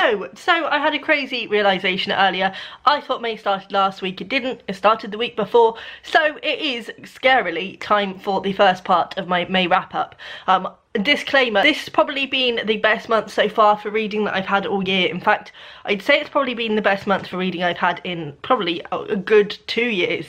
Hello! So I had a crazy realisation earlier. I thought May started last week, it didn't, it started the week before, so it is scarily time for the first part of my May wrap up. Disclaimer, this has probably been the best month so far for reading that I've had all year. In fact, I'd say it's probably been the best month for reading I've had in probably a good 2 years,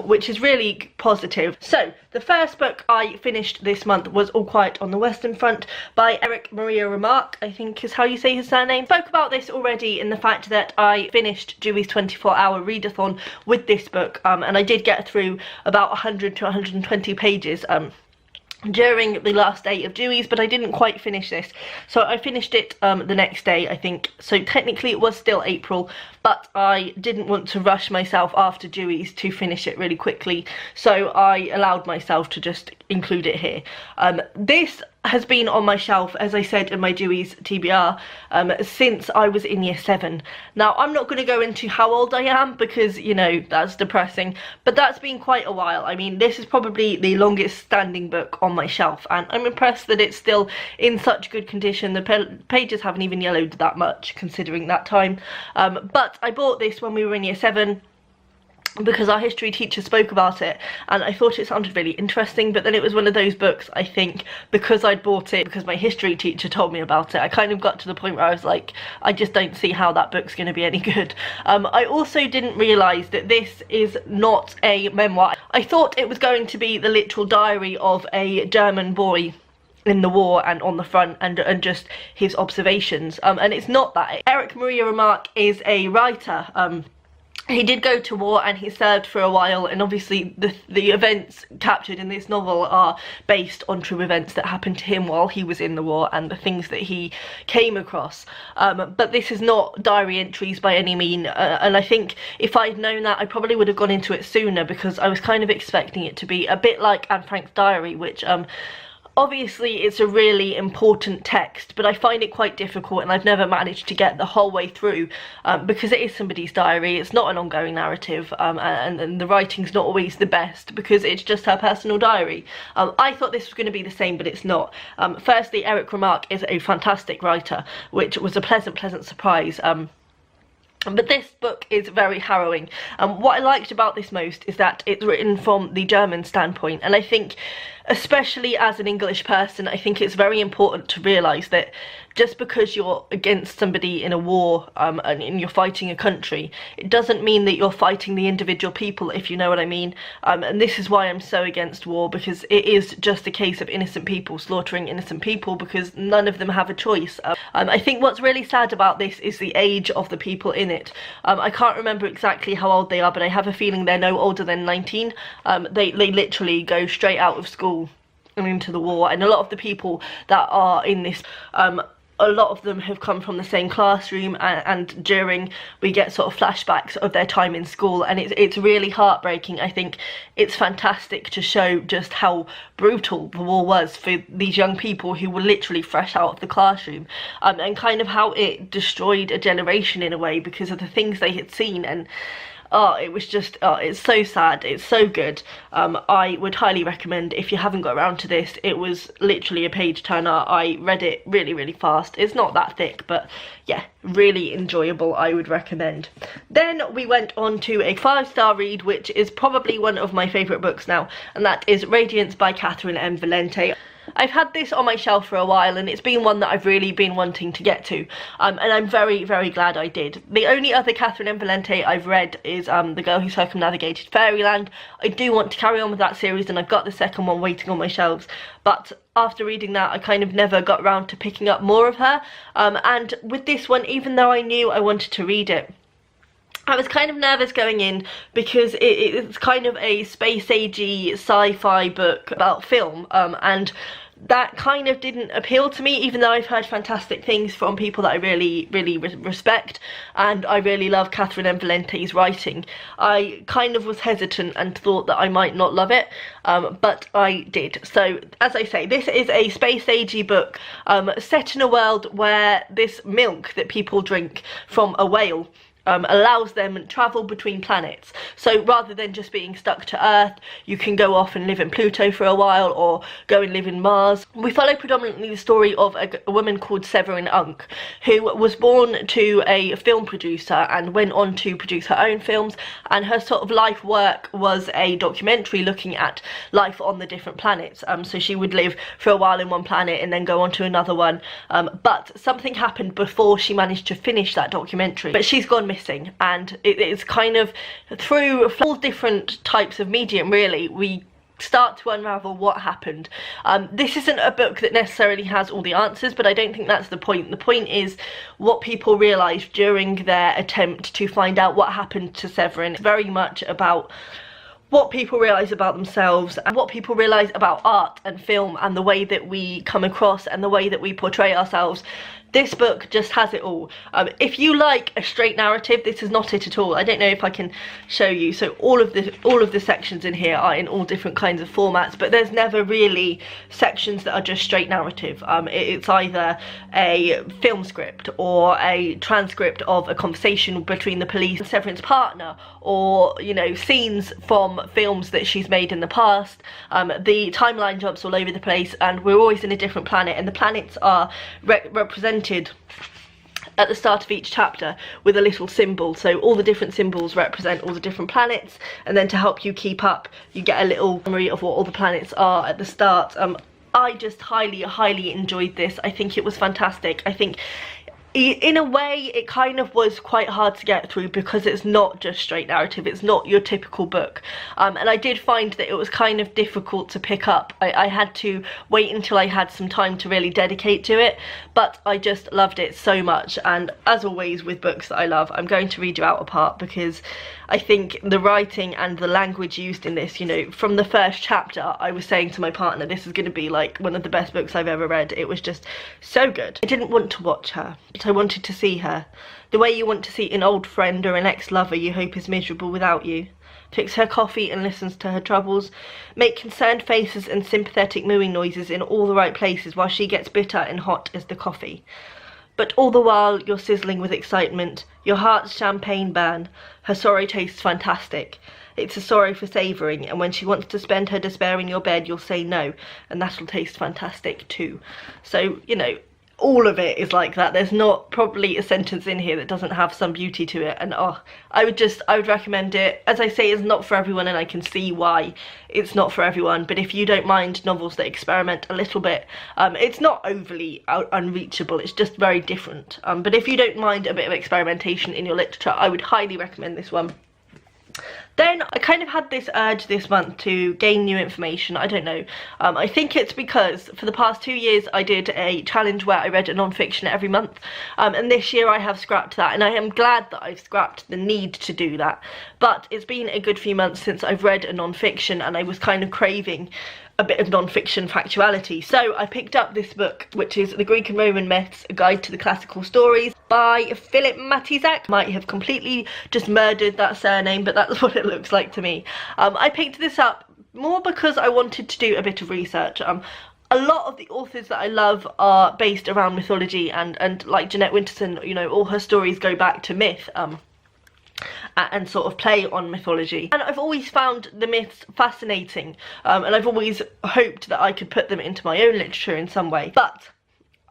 which is really positive. So, the first book I finished this month was All Quiet on the Western Front by Eric Maria Remarque, I think is how you say his surname. Spoke about this already in the fact that I finished Dewey's 24-hour readathon with this book, and I did get through about 100 to 120 pages during the last day of Dewey's, but I didn't quite finish this, so I finished it the next day, I think. So technically it was still April, but I didn't want to rush myself after Dewey's to finish it really quickly, so I allowed myself to just include it here. This has been on my shelf, as I said in my Dewey's TBR, since I was in year 7. Now, I'm not going to go into how old I am because, you know, that's depressing, but that's been quite a while. I mean, this is probably the longest standing book on my shelf, and I'm impressed that it's still in such good condition. The pages haven't even yellowed that much, considering that time. But I bought this when we were in year 7, because our history teacher spoke about it and I thought it sounded really interesting, but then it was one of those books, I think, because I'd bought it because my history teacher told me about it, I kind of got to the point where I was like, I just don't see how that book's going to be any good. I also didn't realise that this is not a memoir. I thought it was going to be the literal diary of a German boy in the war and on the front, and just his observations, and it's not that. Eric Maria Remarque is a writer. He did go to war and he served for a while, and obviously the events captured in this novel are based on true events that happened to him while he was in the war and the things that he came across. But this is not diary entries by any mean, and I think if I'd known that I probably would have gone into it sooner, because I was kind of expecting it to be a bit like Anne Frank's diary, which obviously it's a really important text, but I find it quite difficult and I've never managed to get the whole way through, because it is somebody's diary, it's not an ongoing narrative, and the writing's not always the best because it's just her personal diary. I thought this was going to be the same, but it's not. Firstly, Eric Remarque is a fantastic writer, which was a pleasant surprise. But this book is very harrowing, and what I liked about this most is that it's written from the German standpoint, and I think, especially as an English person, I think it's very important to realise that just because you're against somebody in a war, and you're fighting a country, it doesn't mean that you're fighting the individual people, if you know what I mean. And this is why I'm so against war, because it is just a case of innocent people slaughtering innocent people because none of them have a choice. I think what's really sad about this is the age of the people in it. I can't remember exactly how old they are, but I have a feeling they're no older than 19. They literally go straight out of school and into the war, and a lot of the people that are in this, a lot of them have come from the same classroom, and during we get sort of flashbacks of their time in school, and it's really heartbreaking. I think it's fantastic to show just how brutal the war was for these young people who were literally fresh out of the classroom, and kind of how it destroyed a generation in a way because of the things they had seen. And it was just, it's so sad, it's so good. I would highly recommend, if you haven't got around to this, it was literally a page turner. I read it really fast. It's not that thick, but yeah, really enjoyable, I would recommend. Then we went on to a 5-star read, which is probably one of my favourite books now, and that is Radiance by Catherine M. Valente. I've had this on my shelf for a while, and it's been one that I've really been wanting to get to, and I'm very glad I did. The only other Catherine M. Valente I've read is The Girl Who Circumnavigated Fairyland. I do want to carry on with that series, and I've got the second one waiting on my shelves, but after reading that I kind of never got around to picking up more of her, and with this one, even though I knew I wanted to read it, I was kind of nervous going in because it's kind of a space-agey sci-fi book about film, and that kind of didn't appeal to me, even though I've heard fantastic things from people that I really respect, and I really love Catherine M. Valente's writing. I kind of was hesitant and thought that I might not love it, but I did. So, as I say, this is a space-agey book set in a world where this milk that people drink from a whale allows them travel between planets. So rather than just being stuck to Earth, you can go off and live in Pluto for a while, or go and live in Mars. We follow predominantly the story of a woman called Severin Unk, who was born to a film producer and went on to produce her own films, and her sort of life work was a documentary looking at life on the different planets. So she would live for a while in one planet and then go on to another one, but something happened before she managed to finish that documentary. But she's gone missing, and it's kind of through all different types of medium, really, we start to unravel what happened. This isn't a book that necessarily has all the answers, but I don't think that's the point. The point is what people realise during their attempt to find out what happened to Severin. It's very much about what people realise about themselves and what people realise about art and film and the way that we come across and the way that we portray ourselves. This book just has it all. If you like a straight narrative, this is not it at all. I don't know if I can show you. So all of the sections in here are in all different kinds of formats, but there's never really sections that are just straight narrative. It's either a film script or a transcript of a conversation between the police and Severin's partner, or, you know, scenes from films that she's made in the past. The timeline jumps all over the place, and we're always in a different planet, and the planets are represented at the start of each chapter with a little symbol. So all the different symbols represent all the different planets, and then to help you keep up, you get a little summary of what all the planets are at the start. I just highly enjoyed this. I think it was fantastic. I think in a way it kind of was quite hard to get through because it's not just straight narrative, it's not your typical book, and I did find that it was kind of difficult to pick up. I had to wait until I had some time to really dedicate to it, but I just loved it so much. And as always with books that I love, I'm going to read you out a part, because I think the writing and the language used in this, you know, from the first chapter I was saying to my partner, this is going to be like one of the best books I've ever read. It was just so good. I didn't want to watch her, but I wanted to see her. The way you want to see an old friend or an ex-lover you hope is miserable without you. Picks her coffee and listens to her troubles. Make concerned faces and sympathetic mooing noises in all the right places while she gets bitter and hot as the coffee. But all the while you're sizzling with excitement, your heart's champagne burn. Her sorrow tastes fantastic. It's a sorrow for savouring, and when she wants to spend her despair in your bed, you'll say no, and that'll taste fantastic too. So, you know, all of it is like that. There's not probably a sentence in here that doesn't have some beauty to it, and I would recommend it. As I say, it's not for everyone, and I can see why it's not for everyone, but if you don't mind novels that experiment a little bit, it's not overly unreachable, it's just very different, but if you don't mind a bit of experimentation in your literature, I would highly recommend this one. Then I kind of had this urge this month to gain new information. I don't know. I think it's because for the past 2 years I did a challenge where I read a non-fiction every month, and this year I have scrapped that, and I am glad that I've scrapped the need to do that. But it's been a good few months since I've read a non-fiction, and I was kind of craving a bit of non-fiction factuality. So I picked up this book, which is The Greek and Roman Myths, A Guide to the Classical Stories by Philip Matizak. Might have completely just murdered that surname, but that's what it looks like to me. I picked this up more because I wanted to do a bit of research. A lot of the authors that I love are based around mythology, and like Jeanette Winterson, you know, all her stories go back to myth. And sort of play on mythology, and I've always found the myths fascinating, and I've always hoped that I could put them into my own literature in some way. But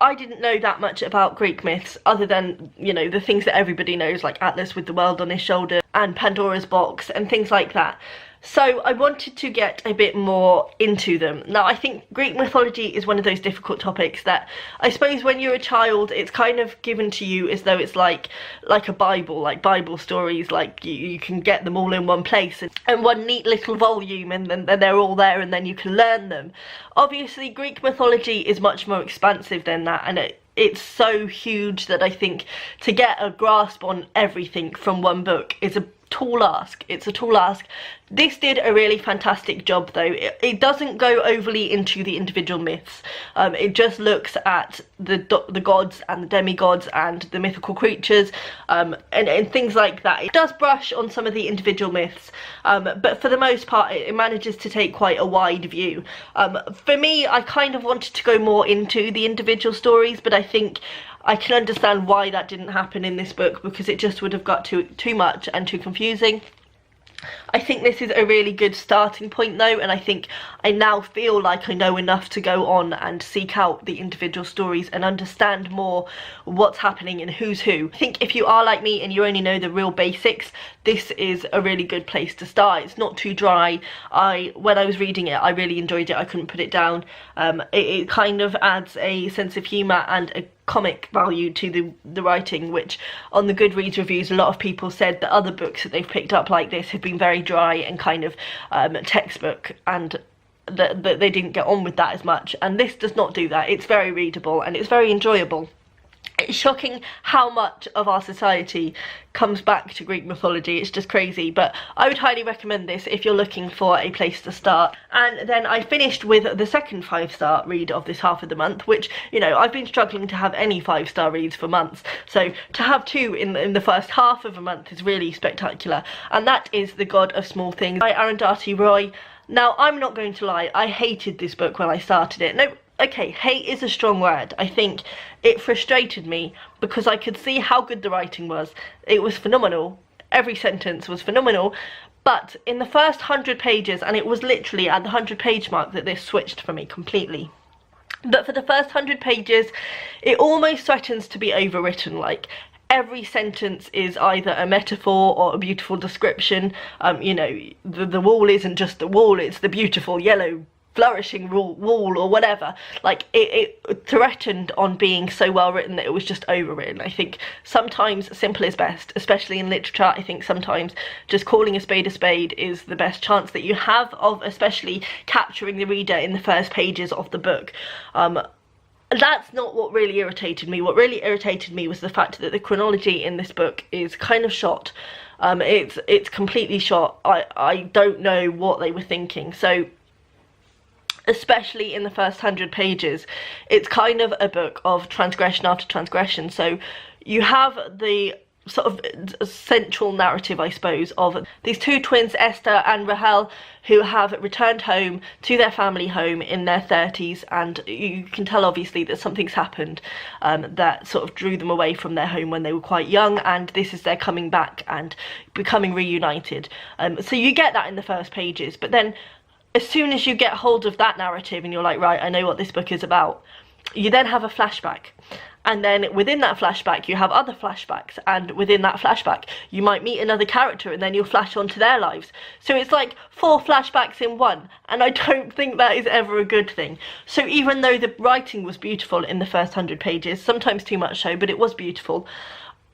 I didn't know that much about Greek myths, other than, you know, the things that everybody knows, like Atlas with the world on his shoulder and Pandora's box and things like that. So I wanted to get a bit more into them. Now, I think Greek mythology is one of those difficult topics that I suppose when you're a child it's kind of given to you as though it's like a Bible, like Bible stories, like you can get them all in one place and one neat little volume, and then they're all there and then you can learn them. Obviously Greek mythology is much more expansive than that, and it's so huge that I think to get a grasp on everything from one book is a tall ask. It's a tall ask. This did a really fantastic job though. It doesn't go overly into the individual myths. It just looks at the gods and the demigods and the mythical creatures, and things like that. It does brush on some of the individual myths, but for the most part it manages to take quite a wide view. For me, I kind of wanted to go more into the individual stories, but I think I can understand why that didn't happen in this book, because it just would have got too much and too confusing. I think this is a really good starting point though, and I think I now feel like I know enough to go on and seek out the individual stories and understand more what's happening and who's who. I think if you are like me and you only know the real basics, this is a really good place to start. It's not too dry. When I was reading it, I really enjoyed it. I couldn't put it down. It kind of adds a sense of humour and a comic value to the writing, which on the Goodreads reviews a lot of people said that other books that they've picked up like this have been very dry and kind of textbook, and that they didn't get on with that as much, and this does not do that. It's very readable and it's very enjoyable. It's shocking how much of our society comes back to Greek mythology. It's just crazy, but I would highly recommend this if you're looking for a place to start. And then I finished with the second 5-star read of this half of the month, which, you know, I've been struggling to have any 5-star reads for months, so to have 2 in the first half of a month is really spectacular, and that is The God of Small Things by Arundhati Roy. Now, I'm not going to lie, I hated this book when I started it. No, okay, hate is a strong word. I think it frustrated me because I could see how good the writing was. It was phenomenal. Every sentence was phenomenal. But in the first 100 pages, and it was literally at the 100-page mark that this switched for me completely. But for the first 100 pages, it almost threatens to be overwritten. Like, every sentence is either a metaphor or a beautiful description. You know, the wall isn't just the wall, it's the beautiful yellow flourishing wall or whatever. Like, it threatened on being so well written that it was just overwritten. I think sometimes simple is best, especially in literature. I think sometimes just calling a spade is the best chance that you have of especially capturing the reader in the first pages of the book. That's not what really irritated me. What really irritated me was the fact that the chronology in this book is kind of shot. It's completely shot. I don't know what they were thinking. So especially in the first 100 pages, it's kind of a book of transgression after transgression. So you have the sort of central narrative, I suppose, of these 2 twins, Esther and Rahel, who have returned home to their family home in their 30s, and you can tell obviously that something's happened that sort of drew them away from their home when they were quite young, and this is their coming back and becoming reunited. So you get that in the first pages, but then as soon as you get hold of that narrative and you're like, right, I know what this book is about, you then have a flashback. And then within that flashback, you have other flashbacks. And within that flashback, you might meet another character and then you'll flash onto their lives. So it's like 4 flashbacks in one. And I don't think that is ever a good thing. So even though the writing was beautiful in the first 100 pages, sometimes too much so, but it was beautiful,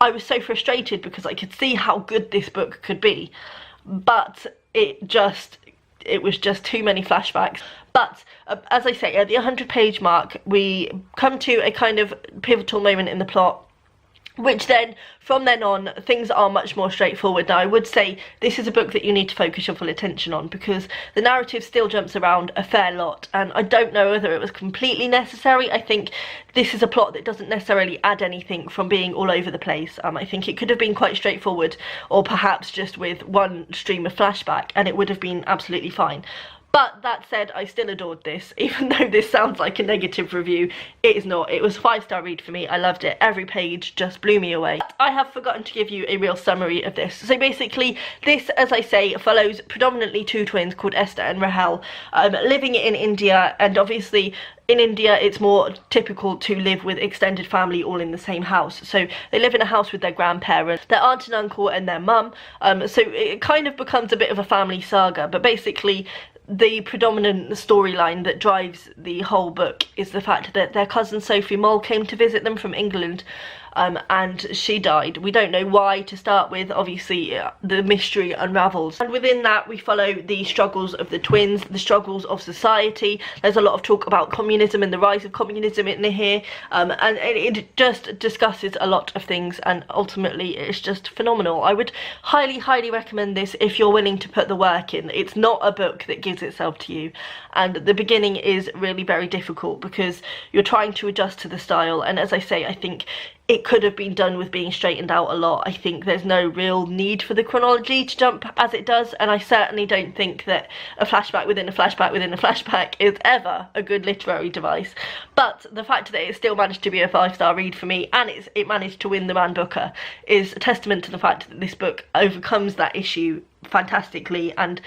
I was so frustrated because I could see how good this book could be. But it was just too many flashbacks. But as I say, at the 100-page mark, we come to a kind of pivotal moment in the plot, which then, from then on, things are much more straightforward. Now, I would say this is a book that you need to focus your full attention on, because the narrative still jumps around a fair lot, and I don't know whether it was completely necessary. I think this is a plot that doesn't necessarily add anything from being all over the place. I think it could have been quite straightforward, or perhaps just with one stream of flashback, and it would have been absolutely fine. But that said, I still adored this, even though this sounds like a negative review. It is not. It was a 5-star read for me. I loved it. Every page just blew me away. I have forgotten to give you a real summary of this. So basically, this, as I say, follows predominantly 2 twins called Esther and Rahel, living in India, and obviously in India it's more typical to live with extended family all in the same house. So they live in a house with their grandparents, their aunt and uncle and their mum. So it kind of becomes a bit of a family saga, but basically the predominant storyline that drives the whole book is the fact that their cousin Sophie Moll came to visit them from England, and she died. We don't know why to start with. Obviously the mystery unravels, and within that we follow the struggles of the twins, the struggles of society. There's a lot of talk about communism and the rise of communism in here, and it just discusses a lot of things, and ultimately it's just phenomenal. I would highly recommend this if you're willing to put the work in. It's not a book that gives itself to you, and the beginning is really very difficult because you're trying to adjust to the style, and as I say, I think it could have been done with being straightened out a lot. I think there's no real need for the chronology to jump as it does, and I certainly don't think that a flashback within a flashback within a flashback is ever a good literary device. But the fact that it still managed to be a 5-star read for me, and it managed to win the Man Booker, is a testament to the fact that this book overcomes that issue fantastically. And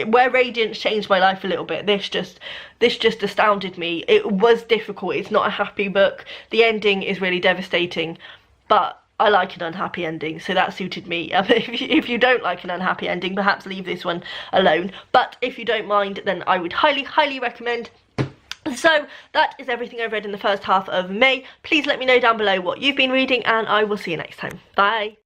where Radiance changed my life a little bit, this just astounded me. It was difficult, it's not a happy book, the ending is really devastating, but I like an unhappy ending, so that suited me. If you don't like an unhappy ending, perhaps leave this one alone, but if you don't mind, then I would highly recommend. So that is everything I've read in the first half of May. Please let me know down below what you've been reading, and I will see you next time. Bye.